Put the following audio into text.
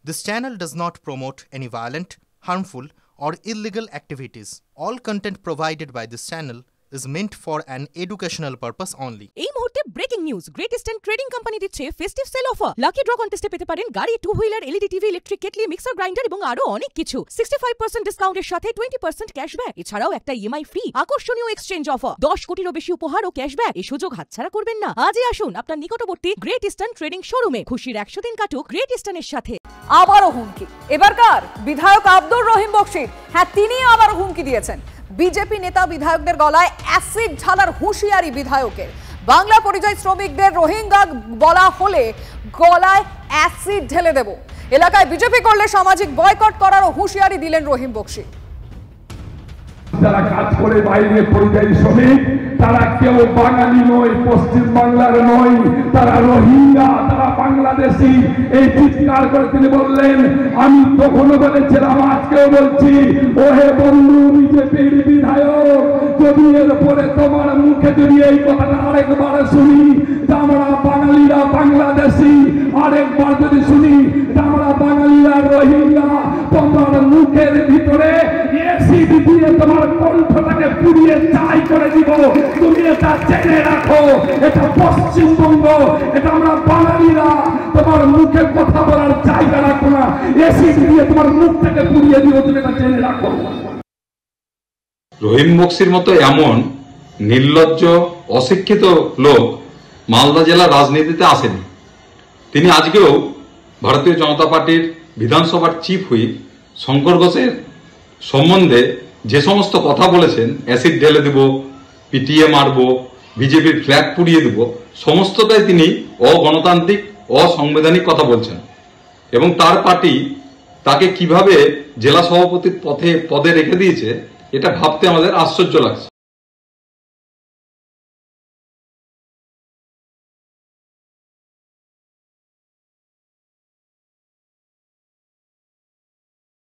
This channel does not promote any violent, harmful, or illegal activities. All content provided by this channel is meant for an educational purpose only. এই মুহূর্তে breaking news, great eastern trading company দিচ্ছে festive sale offer. Lucky draw কন্টেস্টে পেতে পারেন গাড়ি, two wheeler, LED TV, electric kettle, mixer grinder এবং আরো অনেক কিছু। 65% ডিসকাউন্টের সাথে 20% ক্যাশব্যাক। এছাড়াও একটা ইএমআই ফ্রি, আকর্ষণীয় এক্সচেঞ্জ অফার, 10 কোটিরও বেশি উপহার ও ক্যাশব্যাক। এই সুযোগ হাতছাড়া করবেন না। আজই আসুন আপনার নিকটবর্তী গ্রেট ইস্টার্ন ট্রেডিং শোরুমে। খুশির 100 দিন কাটুক গ্রেট ইস্টার্নের সাথে। আবারও হুমকি, এবারকার বিধায়ক আব্দুর রহিম বকশীর। হ্যাঁ, তিনি আবারও হুমকি দিয়েছেন। বিজেপি নেতা বিধায়কদের গলায় অ্যাসিড ঢালার হুঁশিয়ারি বিধায়কের। বাংলা পরিযায়ী শ্রমিকদের রোহিঙ্গা বলা হলে গলায় অ্যাসিড ঢেলে দেব। এলাকায় বিজেপি করলে সামাজিক বয়কট করারও হুঁশিয়ারি দিলেন রহিম বকশী। যারা কাজ করে বাইরে পরিযায়ী শ্রমিক, তারা কেউ বাঙালি নয়, পশ্চিম বাংলার নয়, তারা রোহিঙ্গা, তারা বাংলাদেশি। এই চিৎকার করে তিনি বললেন, আমি তখনও বলেছিলাম, আজকেও বলছি, ওহে বন্ধু বিজেপির বিধায়ক, যদি এর পরে তোমার মুখে যদি এই কথাটা আরেকবার শুনি, আমরা বাঙালিরা বাংলাদেশি, আরেকবার যদি শুনি আমরা বাঙালিরা রোহিঙ্গা, তোমার মুখের ভিতরে অ্যাসিড দিয়ে তোমার কণ্ঠটাকে পুড়িয়ে ছাই করে দিব। তুমি এটা জেনে রাখো, এটা পশ্চিমবঙ্গ, এটা আমরা বাঙালিরা। তোমার মুখে কথা বলার জায়গা রাখো না, অ্যাসিড দিয়ে তোমার মুখটাকে পুড়িয়ে দিব, তুমি এটা জেনে রাখো। রহিম বকশীর মতো এমন নির্লজ্জ, অশিক্ষিত লোক মালদা জেলার রাজনীতিতে আসেনি। তিনি আজকেও ভারতীয় জনতা পার্টির বিধানসভার চিফ হুইপ শঙ্কর ঘোষের সম্বন্ধে যে সমস্ত কথা বলেছেন, অ্যাসিড ঢেলে দেব, পিটিয়ে মারব, বিজেপির ফ্ল্যাগ পুড়িয়ে দেব, সমস্তটাই তিনি অগণতান্ত্রিক, অসাংবিধানিক কথা বলছেন। এবং তার পার্টি তাকে কিভাবে জেলা সভাপতির পদে রেখে দিয়েছে, এটা ভাবতে আমাদের আশ্চর্য লাগছে।